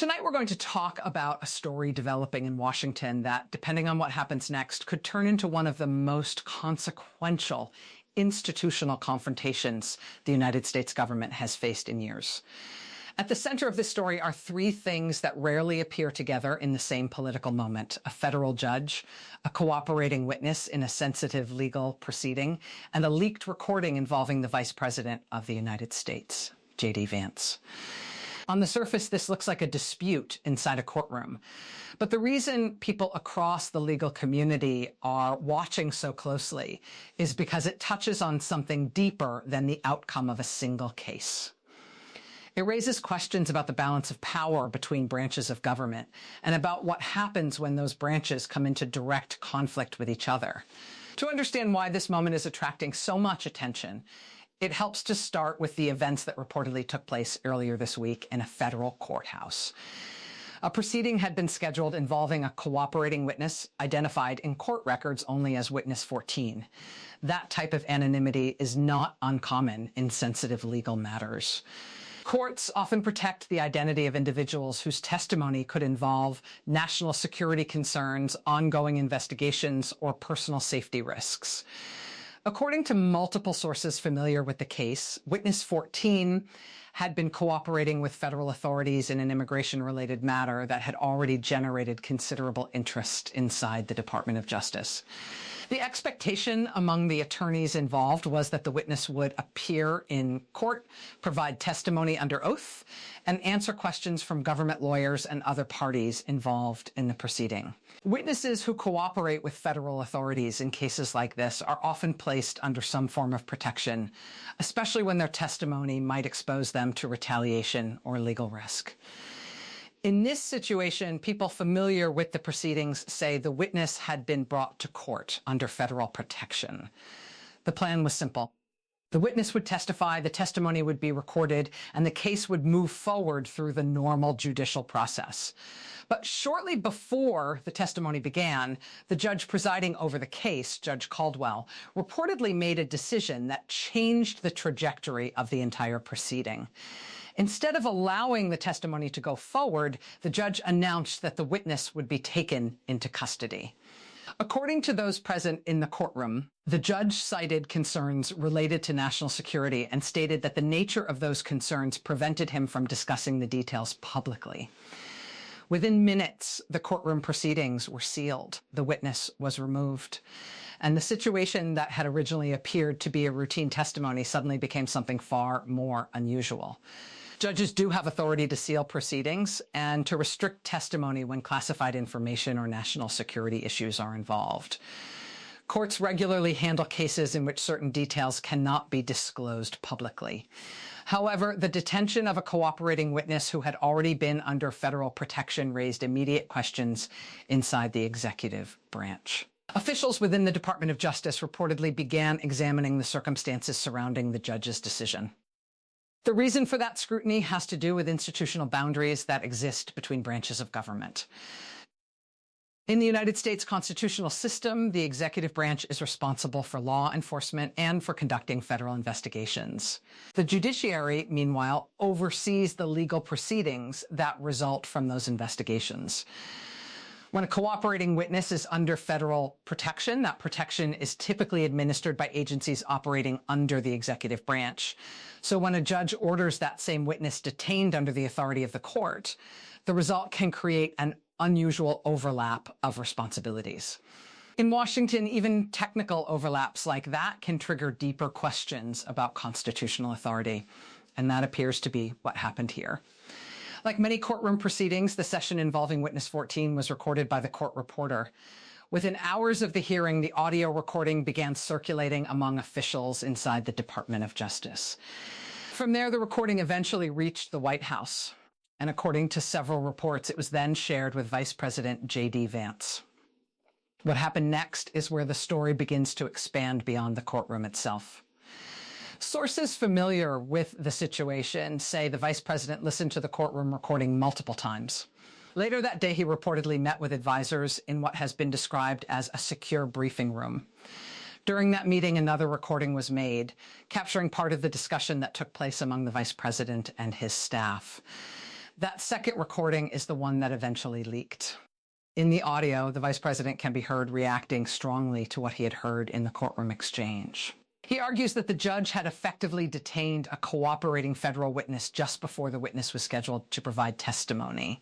Tonight, we're going to talk about a story developing in Washington that, depending on what happens next, could turn into one of the most consequential institutional confrontations the United States government has faced in years. At the center of this story are three things that rarely appear together in the same political moment: a federal judge, a cooperating witness in a sensitive legal proceeding, and a leaked recording involving the Vice President of the United States, JD Vance. On the surface, this looks like a dispute inside a courtroom. But the reason people across the legal community are watching so closely is because it touches on something deeper than the outcome of a single case. It raises questions about the balance of power between branches of government and about what happens when those branches come into direct conflict with each other. To understand why this moment is attracting so much attention, it helps to start with the events that reportedly took place earlier this week in a federal courthouse. A proceeding had been scheduled involving a cooperating witness identified in court records only as witness 14. That type of anonymity is not uncommon in sensitive legal matters. Courts often protect the identity of individuals whose testimony could involve national security concerns, ongoing investigations, or personal safety risks. According to multiple sources familiar with the case, witness 14 had been cooperating with federal authorities in an immigration-related matter that had already generated considerable interest inside the Department of Justice. The expectation among the attorneys involved was that the witness would appear in court, provide testimony under oath, and answer questions from government lawyers and other parties involved in the proceeding. Witnesses who cooperate with federal authorities in cases like this are often placed under some form of protection, especially when their testimony might expose them to retaliation or legal risk. In this situation, people familiar with the proceedings say the witness had been brought to court under federal protection. The plan was simple. The witness would testify, the testimony would be recorded, and the case would move forward through the normal judicial process. But shortly before the testimony began, the judge presiding over the case, Judge Caldwell, reportedly made a decision that changed the trajectory of the entire proceeding. Instead of allowing the testimony to go forward, the judge announced that the witness would be taken into custody. According to those present in the courtroom, the judge cited concerns related to national security and stated that the nature of those concerns prevented him from discussing the details publicly. Within minutes, the courtroom proceedings were sealed. The witness was removed. And the situation that had originally appeared to be a routine testimony suddenly became something far more unusual. Judges do have authority to seal proceedings and to restrict testimony when classified information or national security issues are involved. Courts regularly handle cases in which certain details cannot be disclosed publicly. However, the detention of a cooperating witness who had already been under federal protection raised immediate questions inside the executive branch. Officials within the Department of Justice reportedly began examining the circumstances surrounding the judge's decision. The reason for that scrutiny has to do with institutional boundaries that exist between branches of government. In the United States constitutional system, the executive branch is responsible for law enforcement and for conducting federal investigations. The judiciary, meanwhile, oversees the legal proceedings that result from those investigations. When a cooperating witness is under federal protection, that protection is typically administered by agencies operating under the executive branch. So when a judge orders that same witness detained under the authority of the court, the result can create an unusual overlap of responsibilities. In Washington, even technical overlaps like that can trigger deeper questions about constitutional authority, and that appears to be what happened here. Like many courtroom proceedings, the session involving witness 14 was recorded by the court reporter. Within hours of the hearing, the audio recording began circulating among officials inside the Department of Justice. From there, the recording eventually reached the White House. And according to several reports, it was then shared with Vice President JD Vance. What happened next is where the story begins to expand beyond the courtroom itself. Sources familiar with the situation say the vice president listened to the courtroom recording multiple times. Later that day, he reportedly met with advisors in what has been described as a secure briefing room. During that meeting, another recording was made, capturing part of the discussion that took place among the vice president and his staff. That second recording is the one that eventually leaked. In the audio, the vice president can be heard reacting strongly to what he had heard in the courtroom exchange. He argues that the judge had effectively detained a cooperating federal witness just before the witness was scheduled to provide testimony.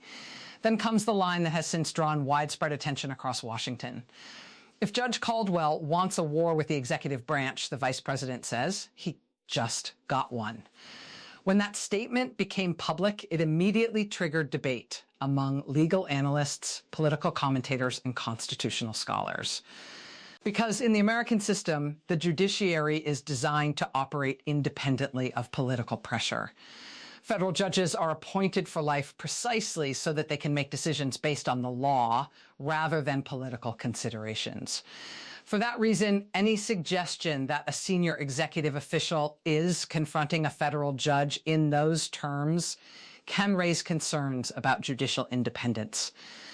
Then comes the line that has since drawn widespread attention across Washington. If Judge Caldwell wants a war with the executive branch, the vice president says, he just got one. When that statement became public, it immediately triggered debate among legal analysts, political commentators, and constitutional scholars. Because in the American system, the judiciary is designed to operate independently of political pressure. Federal judges are appointed for life precisely so that they can make decisions based on the law rather than political considerations. For that reason, any suggestion that a senior executive official is confronting a federal judge in those terms can raise concerns about judicial independence.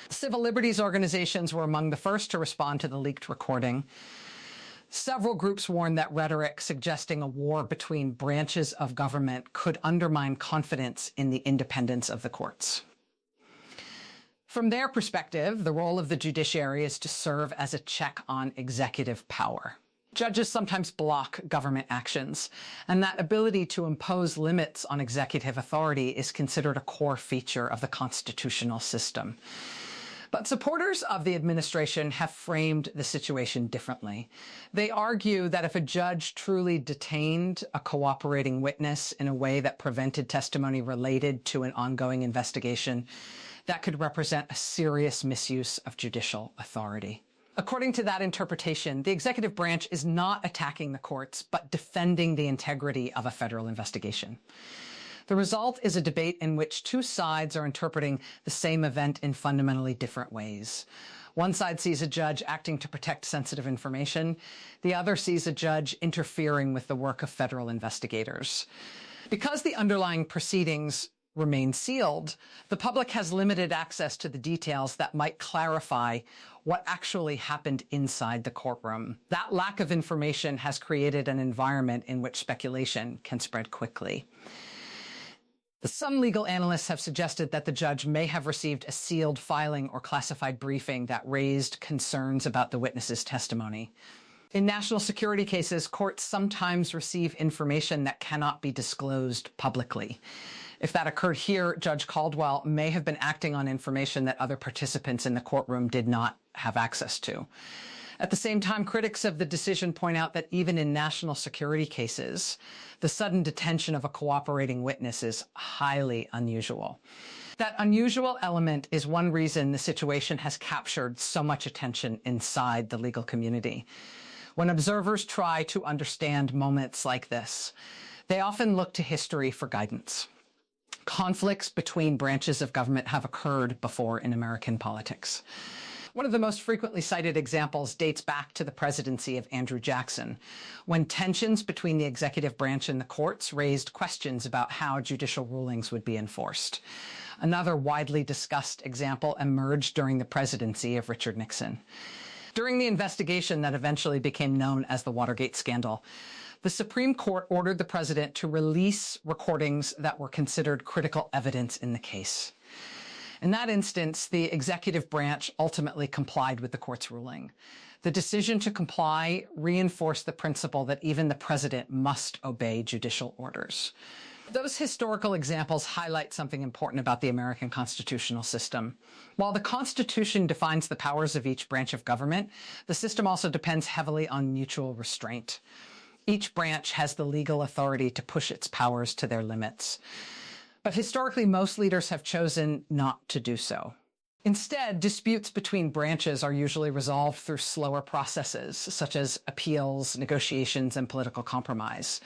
Civil liberties organizations were among the first to respond to the leaked recording. Several groups warned that rhetoric suggesting a war between branches of government could undermine confidence in the independence of the courts. From their perspective, the role of the judiciary is to serve as a check on executive power. Judges sometimes block government actions, and that ability to impose limits on executive authority is considered a core feature of the constitutional system. But supporters of the administration have framed the situation differently. They argue that if a judge truly detained a cooperating witness in a way that prevented testimony related to an ongoing investigation, that could represent a serious misuse of judicial authority. According to that interpretation, the executive branch is not attacking the courts, but defending the integrity of a federal investigation. The result is a debate in which two sides are interpreting the same event in fundamentally different ways. One side sees a judge acting to protect sensitive information. The other sees a judge interfering with the work of federal investigators. Because the underlying proceedings remain sealed, the public has limited access to the details that might clarify what actually happened inside the courtroom. That lack of information has created an environment in which speculation can spread quickly. Some legal analysts have suggested that the judge may have received a sealed filing or classified briefing that raised concerns about the witness's testimony. In national security cases, courts sometimes receive information that cannot be disclosed publicly. If that occurred here, Judge Caldwell may have been acting on information that other participants in the courtroom did not have access to. At the same time, critics of the decision point out that even in national security cases, the sudden detention of a cooperating witness is highly unusual. That unusual element is one reason the situation has captured so much attention inside the legal community. When observers try to understand moments like this, they often look to history for guidance. Conflicts between branches of government have occurred before in American politics. One of the most frequently cited examples dates back to the presidency of Andrew Jackson, when tensions between the executive branch and the courts raised questions about how judicial rulings would be enforced. Another widely discussed example emerged during the presidency of Richard Nixon. During the investigation that eventually became known as the Watergate scandal, the Supreme Court ordered the president to release recordings that were considered critical evidence in the case. In that instance, the executive branch ultimately complied with the court's ruling. The decision to comply reinforced the principle that even the president must obey judicial orders. Those historical examples highlight something important about the American constitutional system. While the Constitution defines the powers of each branch of government, the system also depends heavily on mutual restraint. Each branch has the legal authority to push its powers to their limits. But historically, most leaders have chosen not to do so. Instead, disputes between branches are usually resolved through slower processes, such as appeals, negotiations, and political compromise.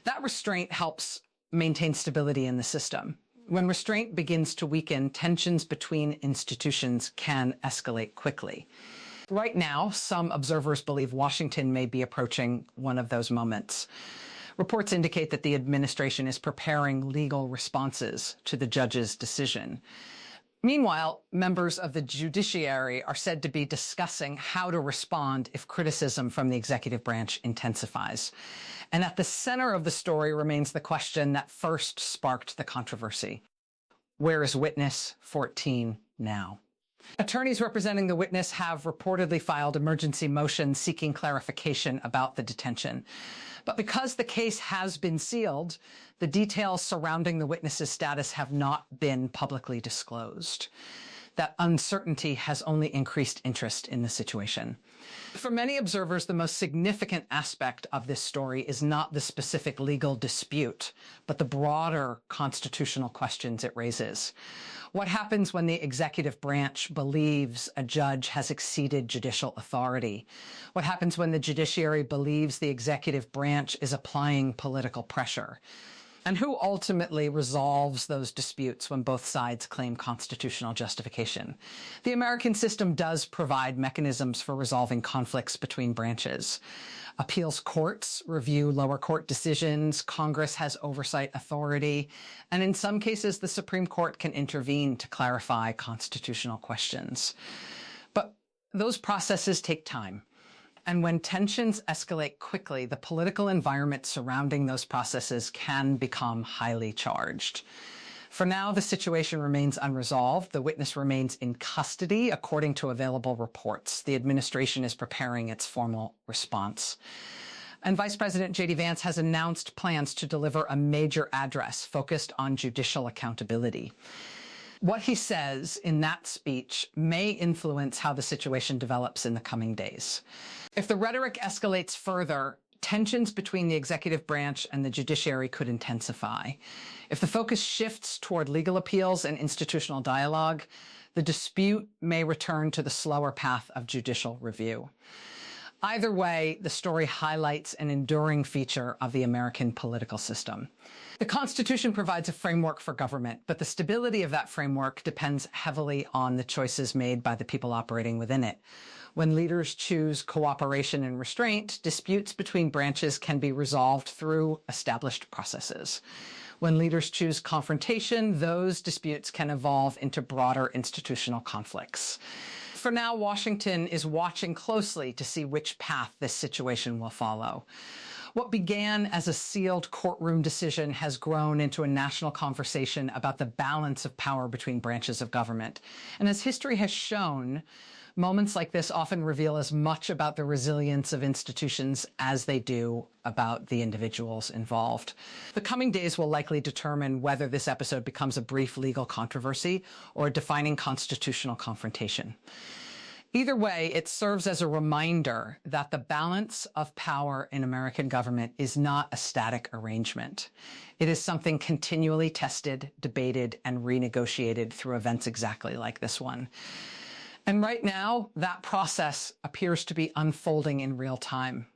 That restraint helps maintain stability in the system. When restraint begins to weaken, tensions between institutions can escalate quickly. Right now, some observers believe Washington may be approaching one of those moments. Reports indicate that the administration is preparing legal responses to the judge's decision. Meanwhile, members of the judiciary are said to be discussing how to respond if criticism from the executive branch intensifies. And at the center of the story remains the question that first sparked the controversy. Where is witness 14 now? Attorneys representing the witness have reportedly filed emergency motions seeking clarification about the detention. But because the case has been sealed, the details surrounding the witness's status have not been publicly disclosed. That uncertainty has only increased interest in the situation. For many observers, the most significant aspect of this story is not the specific legal dispute, but the broader constitutional questions it raises. What happens when the executive branch believes a judge has exceeded judicial authority? What happens when the judiciary believes the executive branch is applying political pressure? And who ultimately resolves those disputes when both sides claim constitutional justification? The American system does provide mechanisms for resolving conflicts between branches. Appeals courts review lower court decisions, Congress has oversight authority, and in some cases, the Supreme Court can intervene to clarify constitutional questions. But those processes take time. And when tensions escalate quickly, the political environment surrounding those processes can become highly charged. For now, the situation remains unresolved. The witness remains in custody, according to available reports. The administration is preparing its formal response. And Vice President JD Vance has announced plans to deliver a major address focused on judicial accountability. What he says in that speech may influence how the situation develops in the coming days. If the rhetoric escalates further, tensions between the executive branch and the judiciary could intensify. If the focus shifts toward legal appeals and institutional dialogue, the dispute may return to the slower path of judicial review. Either way, the story highlights an enduring feature of the American political system. The Constitution provides a framework for government, but the stability of that framework depends heavily on the choices made by the people operating within it. When leaders choose cooperation and restraint, disputes between branches can be resolved through established processes. When leaders choose confrontation, those disputes can evolve into broader institutional conflicts. For now, Washington is watching closely to see which path this situation will follow. What began as a sealed courtroom decision has grown into a national conversation about the balance of power between branches of government. And as history has shown, moments like this often reveal as much about the resilience of institutions as they do about the individuals involved. The coming days will likely determine whether this episode becomes a brief legal controversy or a defining constitutional confrontation. Either way, it serves as a reminder that the balance of power in American government is not a static arrangement. It is something continually tested, debated, and renegotiated through events exactly like this one. And right now, that process appears to be unfolding in real time.